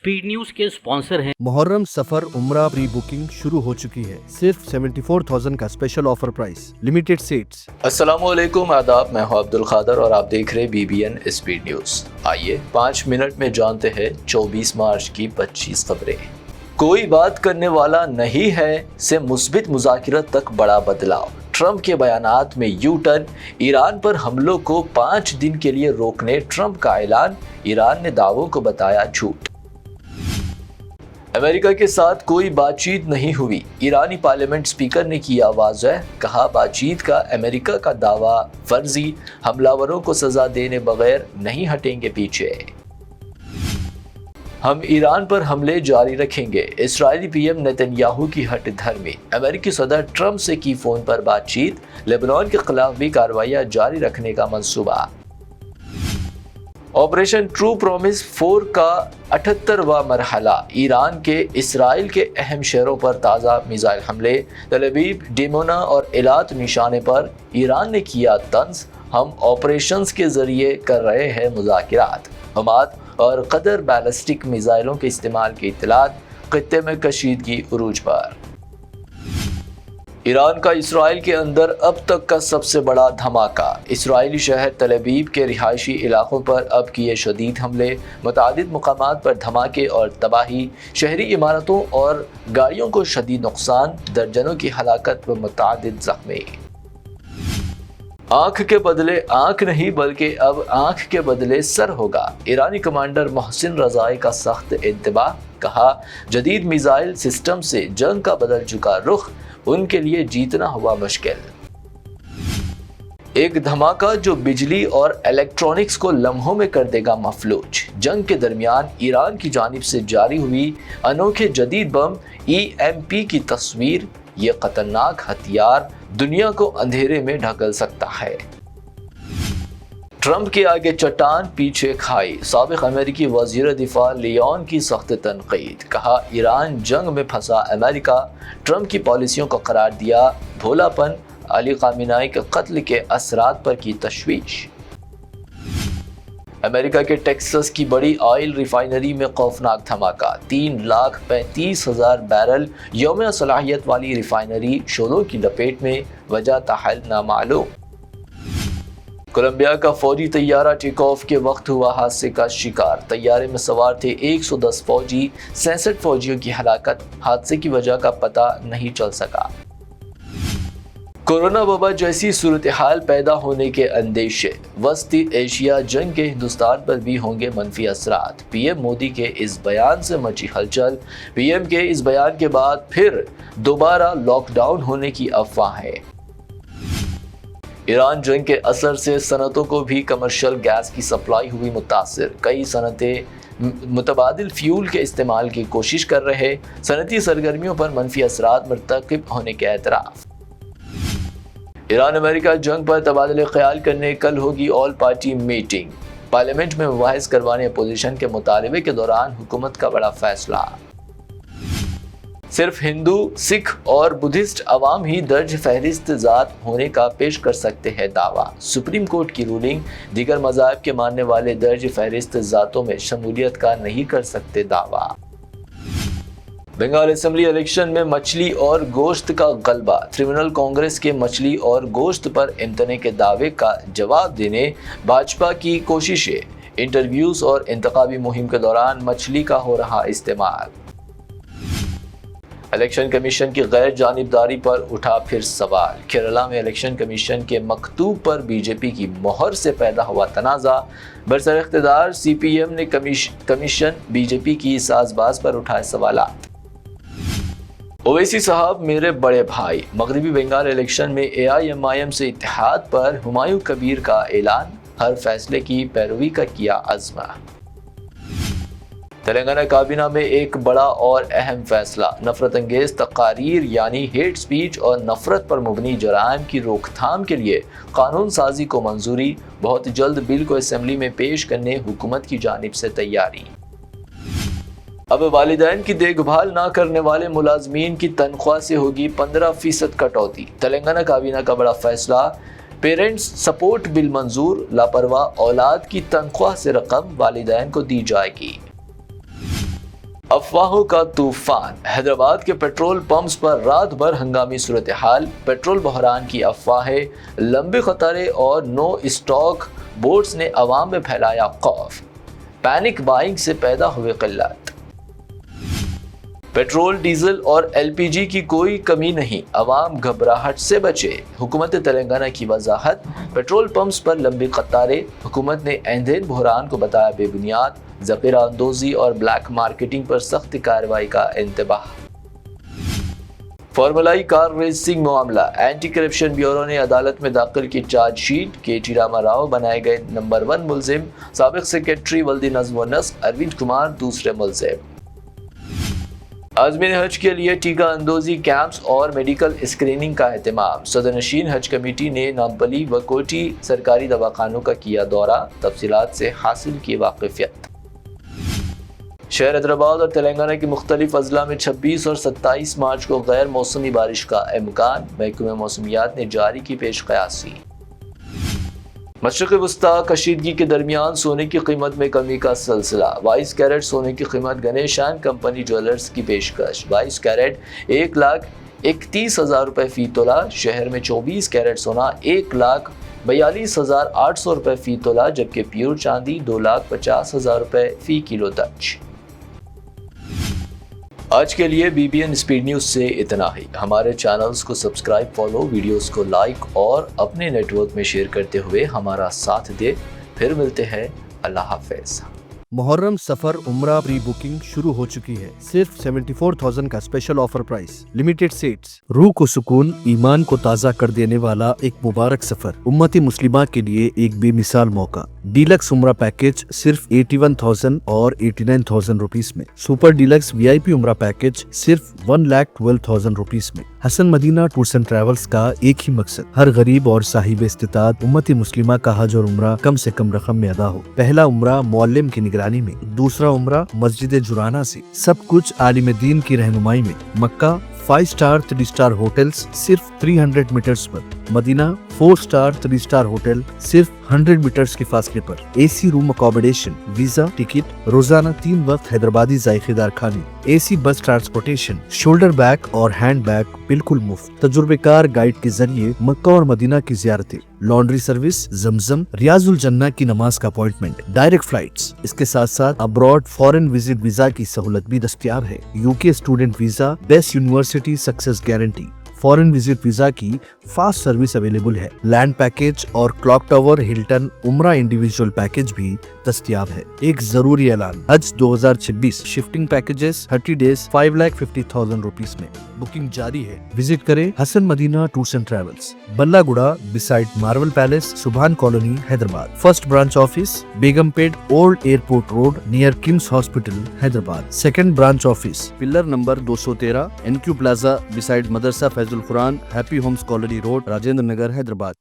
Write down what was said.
Speed news के sponsor हैं मुहर्रम सफर उम्रा प्री बुकिंग शुरू हो चुकी है। सिर्फ 74,000 का special offer price, limited seats. अस्सलामुअलैकुम, आदाब। मैं हूं अब्दुल खादर और आप देख रहे BBN स्पीड न्यूज। आइए 5 मिनट में जानते हैं 24 मार्च की 25 खबरें। कोई बात करने वाला नहीं है से मुस्बित मुज़ाकिरत तक बड़ा बदलाव। ट्रंप के बयानात में यू टर्न। ईरान पर हमलों को 5 दिन के लिए रोकने ट्रंप का ऐलान। ईरान ने दावों को बताया झूठ। अमेरिका के साथ कोई बातचीत नहीं हुई। ईरानी पार्लियामेंट स्पीकर ने किया वाज़ेह, कहा बातचीत का अमेरिका का दावा फर्जी, हमलावरों को सजा देने बगैर नहीं हटेंगे पीछे। हम ईरान पर हमले जारी रखेंगे। इस्राएली पीएम नेतन्याहू की हट धर्मी। अमेरिकी सदर ट्रंप से की फोन पर बातचीत। लेबनान के खिलाफ भी कार्रवाइयां जारी रखने का मंसूबा। ऑपरेशन ट्रू प्रॉमिस 4 का 78वां मरहला। ईरान के इसराइल के अहम शहरों पर ताज़ा मिसाइल हमले। तल अवीव, डिमोना और एलात निशाने पर ईरान ने किया तंज। हम ऑपरेशंस के जरिए कर रहे हैं मुज़ाकिरात। हमाद और कदर बैलिस्टिक मिसाइलों के इस्तेमाल की इत्तलात। खित्ते में कशीदगी उरूज पर। ईरान का इसराइल के अंदर अब तक का सबसे बड़ा धमाका। इसराइली शहर तल अवीव के रिहायशी इलाकों पर अब किए शदीद हमले। मुतादिद मुकामात पर धमाके और तबाही। शहरी इमारतों और गाड़ियों को शदीद नुकसान। दर्जनों की हलाकत व मुतादिद जख्मी। आंख के बदले आंख नहीं बल्कि अब आंख के बदले सर होगा। ईरानी कमांडर मोहसिन रज़ाई का सख्त इंतबाह। कहा जदीद मिसाइल सिस्टम से जंग का बदल चुका रुख, उनके लिए जीतना हुआ मुश्किल। एक धमाका जो बिजली और इलेक्ट्रॉनिक्स को लम्हों में कर देगा मफलूज। जंग के दरमियान ईरान की जानिब से जारी हुई अनोखे जदीद बम EMP की तस्वीर। ये खतरनाक हथियार दुनिया को अंधेरे में ढकेल सकता है। ट्रंप के आगे चट्टान पीछे खाई। साबिक अमेरिकी वज़ीर दिफा लियोन की सख्त तनकीद। कहा ईरान जंग में फंसा अमेरिका। ट्रंप की पॉलिसियों को करार दिया भोलापन। अली खामेनी के कत्ल के असरात पर की तशवीश। अमेरिका के टेक्सास की बड़ी ऑयल रिफाइनरी में खौफनाक धमाका। 3,35,000 बैरल यौम सलाहियत वाली रिफाइनरी शोलों की लपेट में। वजह ताहल नामालूम। कोलंबिया का फौजी तैयारा टेक ऑफ के वक्त हुआ हादसे का शिकार। तैयारे में सवार थे 110 फौजी। 66 फौजियों की हलाकत। हादसे की वजह का पता नहीं चल सका। कोरोना वबा जैसी सूरत हाल पैदा होने के अंदेशे। वस्ती एशिया जंग के हिंदुस्तान पर भी होंगे मनफी असरात। पीएम मोदी के इस बयान से मची हलचल। पीएम के इस बयान के बाद फिर दोबारा लॉकडाउन होने की अफवाह है। ईरान जंग के असर से सनतों को भी कमर्शियल गैस की सप्लाई हुई मुतासिर। कई सनतें मुतबादिल फ्यूल के इस्तेमाल की कोशिश कर रहे। सनती सरगर्मियों पर मनफी असरात मरतकब होने के एतराफ़। ईरान अमेरिका जंग पर तबादले ख्याल करने कल होगी ऑल पार्टी मीटिंग। पार्लियामेंट में मुबाहिस करवाने अपोजिशन के मुतालबे के दौरान हुकूमत का बड़ा फैसला। सिर्फ हिंदू, सिख और बुद्धिस्ट अवाम ही दर्ज फहरिस्त ज़ात होने का पेश कर सकते हैं दावा। सुप्रीम कोर्ट की रूलिंग। दीगर मज़ाहब के मानने वाले दर्ज फहरिस्त ज़ातों में शमूलियत का नहीं कर सकते दावा। बंगाल असेंबली इलेक्शन में मछली और गोश्त का गलबा। तृणमूल कांग्रेस के मछली और गोश्त पर इम्तने के दावे का जवाब देने भाजपा की कोशिशें। इंटरव्यूज और इंतखाबी मुहिम के दौरान मछली का हो रहा इस्तेमाल। इलेक्शन कमीशन की गैर जानिबदारी पर उठा फिर सवाल। केरला में इलेक्शन कमीशन के मकतूब पर बीजेपी की मोहर से पैदा हुआ तनाज़ा। बरसर इख्तिदार CPM ने कमीशन बीजेपी की साजबाज पर उठाए सवालात। ओवैसी साहब मेरे बड़े भाई। मगरबी बंगाल इलेक्शन में AIMIM से इत्तेहाद पर हुमायूं कबीर का ऐलान। हर फैसले की पैरवी का किया अज़्मा। तेलंगाना काबीना में एक बड़ा और अहम फैसला। नफरत अंगेज तकारीर यानी हेट स्पीच और नफरत पर मुबनी जराइम की रोकथाम के लिए कानून साजी को मंजूरी। बहुत जल्द बिल को असेंबली में पेश करने हुकूमत की जानिब से तैयारी। अब वालिदैन की देखभाल ना करने वाले मुलाजमीन की तनख्वाह से होगी 15% कटौती। तेलंगाना काबीना का बड़ा फैसला। पेरेंट्स सपोर्ट बिल मंजूर। लापरवाह औलाद की तनख्वाह से रकम वालिदैन को दी जाएगी। افواہوں کا طوفان، حیدرآباد کے پیٹرول پمپس پر رات بھر ہنگامی صورتحال، پیٹرول بحران کی افواہیں، لمبی قطاریں اور نو اسٹاک بورڈز نے عوام میں پھیلایا خوف، پینک بائنگ سے پیدا ہوئے قلت۔ پیٹرول، ڈیزل اور ایل پی جی کی کوئی کمی نہیں، عوام گھبراہٹ سے بچے، حکومت تلنگانہ کی وضاحت۔ پیٹرول پمپس پر لمبی قطاریں، حکومت نے ایندھن بحران کو بتایا بے بنیاد، ذخیرہ اندوزی اور بلیک مارکیٹنگ پر سخت کارروائی کا انتباہ۔ فارمولائی کار ریسنگ معاملہ، اینٹی کرپشن بیورو نے عدالت میں داخل کی چارج شیٹ، کے ٹی راما راؤ بنائے گئے نمبر 1 ملزم، سابق سیکرٹری ولدی نظم و نسق اروند کمار دوسرے ملزم۔ عازمین حج کے لیے ٹیکہ اندوزی کیمپس اور میڈیکل اسکریننگ کا اہتمام، صدر نشین حج کمیٹی نے نامپلی و کوٹی سرکاری دواخانوں کا کیا دورہ، تفصیلات سے حاصل کی واقفیت۔ شہر حیدرآباد اور تلنگانہ کے مختلف اضلاع میں 26 اور 27 مارچ کو غیر موسمی بارش کا امکان، محکمہ موسمیات نے جاری کی پیش قیاسی۔ مشرق وسطی کشیدگی کے درمیان سونے کی قیمت میں کمی کا سلسلہ، 22 کیرٹ سونے کی قیمت گنیش اینڈ کمپنی جویلرز کی پیشکش، 22 کیرٹ 1,31,000 روپے فی تولہ، شہر میں 24 کیرٹ سونا 1,42,800 روپے فی تولہ، جبکہ پیور چاندی 2,50,000 روپے فی کلو درج۔ آج کے لیے B B N speed news سے اتنا ہی۔ ہمارے چینلز کو سبسکرائب، فالو، ویڈیوز کو لائک اور اپنے نیٹ ورک میں شیئر کرتے ہوئے ہمارا ساتھ دے۔ پھر ملتے ہیں، اللہ حافظ۔ محرم سفر عمرہ پری بکنگ شروع ہو چکی ہے، صرف 74,000 کا special offer price, limited seats, روح کو سکون، ایمان کو تازہ کر دینے والا ایک مبارک سفر، امت مسلمہ کے لیے ایک بے مثال موقع۔ ڈیلکس عمرہ پیکج صرف 81,000 اور 89,000 روپیز میں، سپر ڈیلکس وی آئی پی عمرہ پیکج صرف 1,12,000 روپیز میں۔ حسن مدینہ ٹورز اینڈ ٹریولز کا ایک ہی مقصد، ہر غریب اور صاحب استطاعت امت مسلمہ کا حج اور عمرہ کم سے کم رقم میں ادا ہو۔ پہلا عمرہ معلم کی نگرانی میں، دوسرا عمرہ مسجد جرانہ سے، سب کچھ عالم دین کی رہنمائی میں۔ مکہ 5 سٹار 3 سٹار ہوٹلز صرف 300 میٹرز پر، مدینہ 4 سٹار 3 سٹار ہوٹل صرف 100 میٹرز کے فاصلے پر، اے سی روم اکوموڈیشن، ویزا، ٹکٹ، روزانہ 3 وقت حیدرآبادی ذائقے دار کھانے، اے سی بس ٹرانسپورٹیشن، شولڈر بیگ اور ہینڈ بیگ بالکل مفت، تجربے کار گائیڈ کے ذریعے مکہ اور مدینہ کی زیارتیں، لانڈری سروس، زمزم، ریاض الجنہ کی نماز کا اپوائنٹمنٹ، ڈائریکٹ فلائٹس۔ اس کے ساتھ ساتھ ابراڈ فارن وزٹ ویزا کی سہولت بھی دستیاب ہے، یو کے student visa, best university success guarantee, foreign visit visa کی فاسٹ سروس اویلیبل ہے، لینڈ پیکج اور کلاک ٹاور ہلٹن عمرہ انڈیویجول پیکج بھی دستیاب ہے۔ ایک ضروری اعلان، حج 2026 شفٹنگ پیکجز 30 ڈیز 5,50,000 روپیز میں، بکنگ جاری ہے۔ وزٹ کریں حسن مدینہ ٹورز اینڈ ٹریولز، بلہ گڑا بسائڈ مارول پیلیس، سبحان colony, Hyderabad. First branch office بیگم پیٹ اولڈ ایئرپورٹ روڈ نیئر کمس hospital, Hyderabad. Second branch office pillar number 213 NQ plaza beside مدرسہ Faiz ul-Quran, happy homes colony road, Rajendra Nagar, Hyderabad.